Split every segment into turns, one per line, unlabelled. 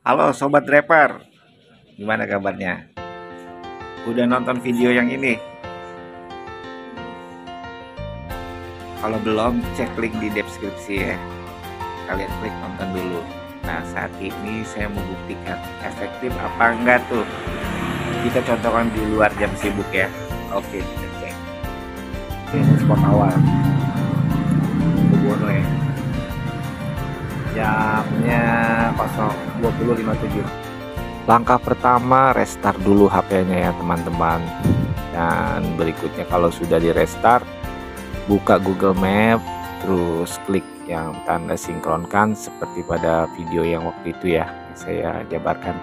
Halo Sobat Rapper, gimana kabarnya? Udah nonton video yang ini? Kalau belum, cek link di deskripsi ya. Kalian klik nonton dulu. Nah, saat ini saya membuktikan efektif apa enggak tuh. Kita contohkan di luar jam sibuk ya. Oke, kita cek. Ini spot awal. Bono ya. Jamnya 20.57. Langkah pertama, restart dulu HP-nya ya teman-teman. Dan berikutnya kalau sudah di restart, buka Google Map, terus klik yang tanda sinkronkan seperti pada video yang waktu itu ya. Saya jabarkan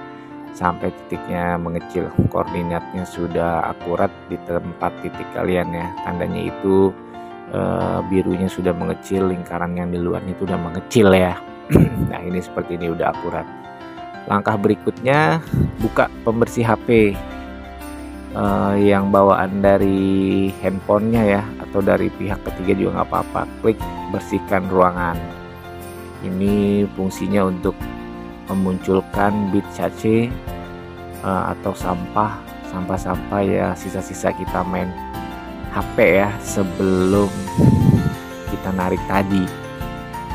sampai titiknya mengecil, koordinatnya sudah akurat di tempat titik kalian ya. Tandanya itu birunya sudah mengecil, lingkaran yang di luar itu udah mengecil ya. Nah, ini seperti ini udah akurat. Langkah berikutnya, buka pembersih HP yang bawaan dari handphonenya ya, atau dari pihak ketiga juga nggak apa-apa. Klik bersihkan ruangan. Ini fungsinya untuk memunculkan bit cache atau sampah ya, sisa-sisa kita main HP ya sebelum kita narik tadi,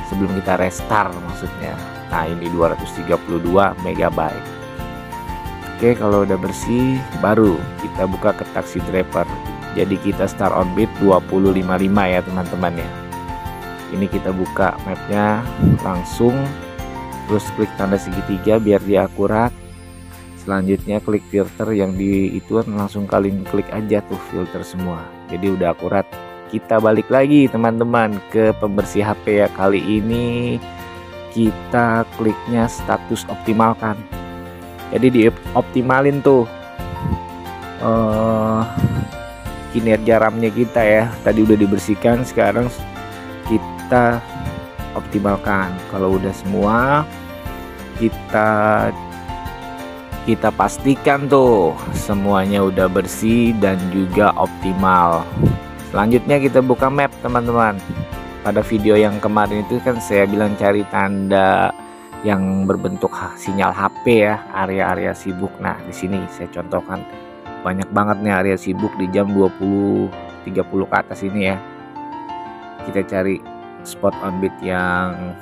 sebelum kita restart maksudnya. Nah, ini 232 MB. Oke, kalau udah bersih baru kita buka ke Taxi Driver. Jadi kita start on bit 20.55 ya teman-teman ya. Ini kita buka mapnya langsung, terus klik tanda segitiga biar dia akurat. Selanjutnya klik filter yang di itu langsung kalian klik aja tuh filter semua. Jadi udah akurat. Kita balik lagi teman-teman ke pembersih HP ya. Kali ini kita kliknya status optimalkan. Jadi dioptimalin tuh kinerja RAM-nya kita ya. Tadi udah dibersihkan, sekarang kita optimalkan. Kalau udah semua, kita pastikan tuh semuanya udah bersih dan juga optimal. Selanjutnya kita buka map teman-teman. Pada video yang kemarin itu kan saya bilang cari tanda yang berbentuk sinyal HP ya, area-area sibuk. Nah, di sini saya contohkan banyak banget nih area sibuk di jam 20.30 ke atas ini ya. Kita cari spot on bit yang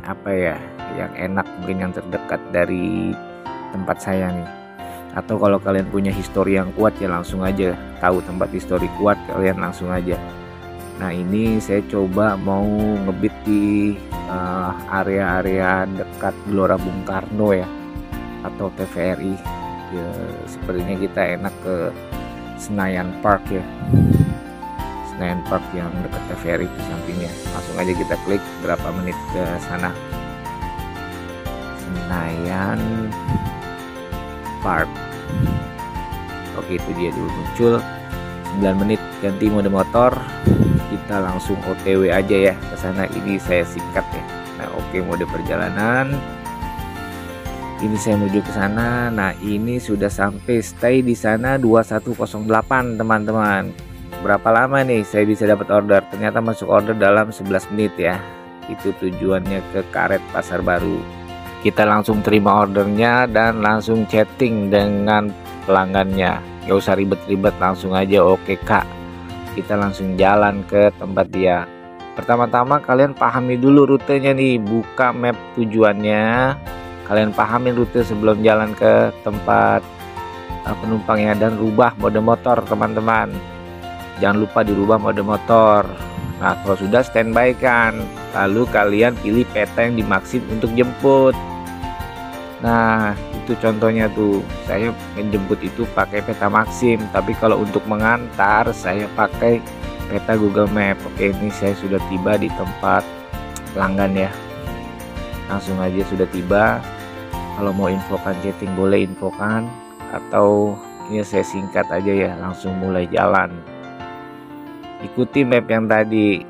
apa ya, yang enak, mungkin yang terdekat dari tempat saya nih. Atau kalau kalian punya histori yang kuat ya langsung aja tahu tempat histori kuat, kalian langsung aja. Nah, ini saya coba mau ngebit di area-area dekat Gelora Bung Karno ya, atau TVRI ya. Sepertinya kita enak ke Senayan Park ya, Senayan Park yang dekat TVRI di sampingnya. Langsung aja kita klik berapa menit ke sana. Senayan Park. Oke, itu dia dulu muncul. 9 menit ganti mode motor. Kita langsung OTW aja ya ke sana. Ini saya singkat ya. Nah, oke, mode perjalanan. Ini saya menuju ke sana. Nah, ini sudah sampai, stay di sana 2108 teman-teman. Berapa lama nih saya bisa dapat order? Ternyata masuk order dalam 11 menit ya. Itu tujuannya ke Karet Pasar Baru. Kita langsung terima ordernya dan langsung chatting dengan pelanggannya. Gak usah ribet-ribet, langsung aja oke kak. Kita langsung jalan ke tempat dia. Pertama-tama kalian pahami dulu rutenya nih, buka map tujuannya. Kalian pahami rute sebelum jalan ke tempat penumpangnya, dan rubah mode motor teman-teman. Jangan lupa dirubah mode motor. Nah, kalau sudah standby kan, lalu kalian pilih peta yang dimaksud untuk jemput. Nah, itu contohnya tuh, saya menjemput itu pakai peta Maxim, tapi kalau untuk mengantar saya pakai peta Google Map. Oke, ini saya sudah tiba di tempat pelanggan ya. Langsung aja sudah tiba. Kalau mau infokan chatting boleh infokan, atau ini saya singkat aja ya, langsung mulai jalan. Ikuti map yang tadi.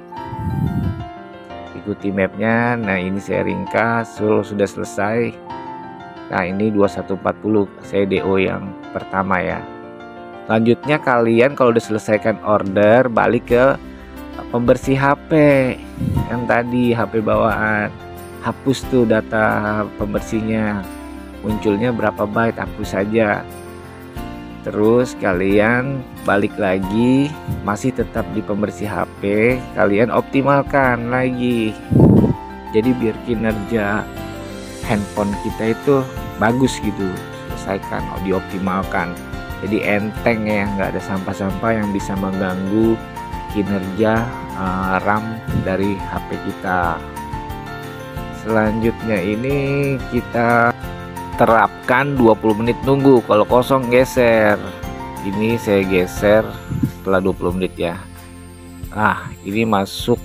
Ikuti mapnya. Nah, ini saya ringkas, sudah selesai. Nah, ini 2140 saya DO yang pertama ya. Selanjutnya kalian kalau udah selesaikan order, balik ke pembersih HP yang tadi, HP bawaan. Hapus tuh data pembersihnya. munculnya berapa byte, hapus saja. Terus kalian balik lagi, masih tetap di pembersih HP, kalian optimalkan lagi. Jadi biar kinerja handphone kita itu bagus gitu, selesaikan, dioptimalkan. Jadi enteng ya, nggak ada sampah-sampah yang bisa mengganggu kinerja RAM dari HP kita. Selanjutnya ini kita terapkan 20 menit nunggu, kalau kosong geser. Ini saya geser setelah 20 menit ya. Ini masuk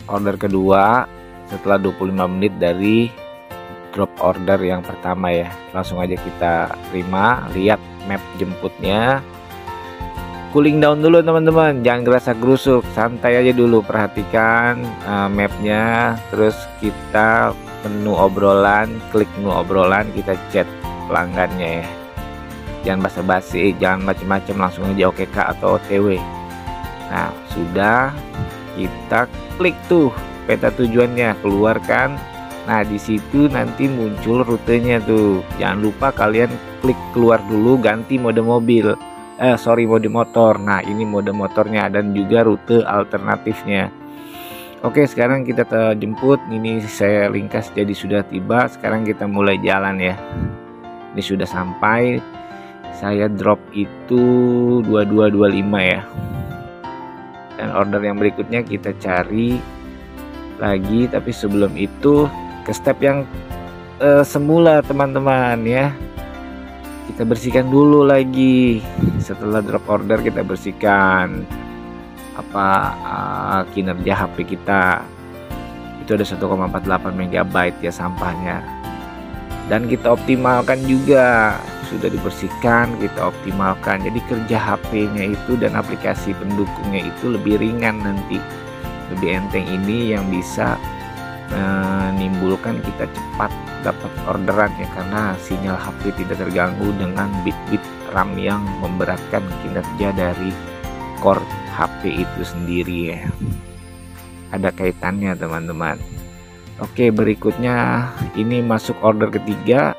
order kedua setelah 25 menit dari drop order yang pertama ya. Langsung aja kita terima, lihat map jemputnya. Cooling down dulu teman-teman, jangan gerasa gerusuk, santai aja dulu, perhatikan mapnya. Terus kita menu obrolan, klik menu obrolan, kita chat pelanggannya ya. Jangan basa-basi, jangan macam-macam, langsung aja OKK atau OTW. Nah sudah, kita klik tuh peta tujuannya, keluarkan. Nah di situ nanti muncul rutenya tuh. Jangan lupa kalian klik keluar dulu, ganti mode mobil, mode motor. Nah ini mode motornya dan juga rute alternatifnya. Oke, sekarang kita jemput. Ini saya ringkas jadi sudah tiba. Sekarang kita mulai jalan ya. Ini sudah sampai. Saya drop itu 2225 ya. Dan order yang berikutnya kita cari lagi. Tapi sebelum itu ke step yang semula teman-teman ya. Kita bersihkan dulu lagi. Setelah drop order kita bersihkan kinerja HP kita. Itu ada 1,48 MB ya sampahnya, dan kita optimalkan juga. Sudah dibersihkan, kita optimalkan, jadi kerja HP-nya itu dan aplikasi pendukungnya itu lebih ringan nanti, lebih enteng. Ini yang bisa menimbulkan kita cepat dapat orderan ya, karena sinyal HP tidak terganggu dengan bit-bit RAM yang memberatkan kinerja dari core HP itu sendiri ya. Ada kaitannya teman-teman. Oke, berikutnya ini masuk order ketiga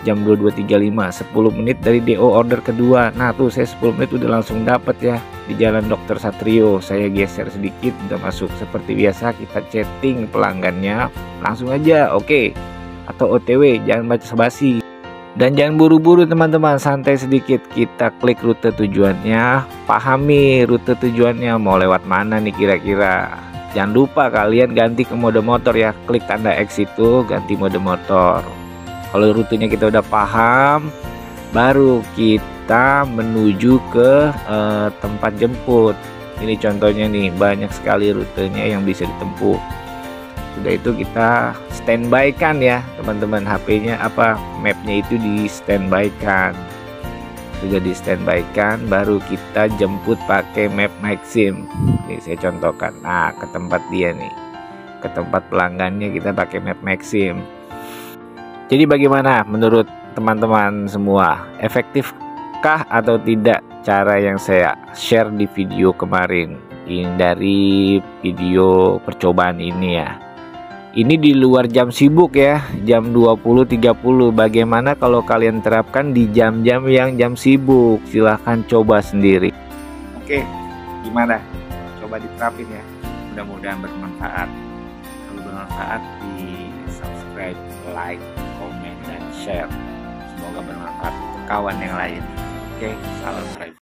jam 22.35, 10 menit dari DO order kedua. Nah tuh saya 10 menit udah langsung dapat ya di Jalan Dr. Satrio. Saya geser sedikit, udah masuk. Seperti biasa kita chatting pelanggannya langsung aja oke atau OTW, jangan baca basi. Dan jangan buru-buru teman-teman, santai sedikit. Kita klik rute tujuannya, pahami rute tujuannya mau lewat mana nih kira-kira. Jangan lupa kalian ganti ke mode motor ya, klik tanda X itu ganti mode motor. Kalau rutenya kita udah paham, baru kita menuju ke tempat jemput. Ini contohnya nih, banyak sekali rutenya yang bisa ditempuh. Sudah itu kita standby kan ya teman-teman, HP-nya mapnya itu di standby kan. Sudah di standby kan, baru kita jemput pakai map Maxim. Ini saya contohkan. Nah ke tempat dia nih, ke tempat pelanggannya kita pakai map Maxim. Jadi bagaimana menurut teman-teman semua, efektifkah atau tidak cara yang saya share di video kemarin? Ini dari video percobaan ini ya. Ini di luar jam sibuk ya, jam 20.30. Bagaimana kalau kalian terapkan di jam-jam yang jam sibuk? Silahkan coba sendiri. Oke, gimana? Coba diterapin ya. Mudah-mudahan bermanfaat. Kalau bermanfaat di subscribe, like, komen, dan share. Semoga bermanfaat untuk kawan yang lain. Oke, salam drive.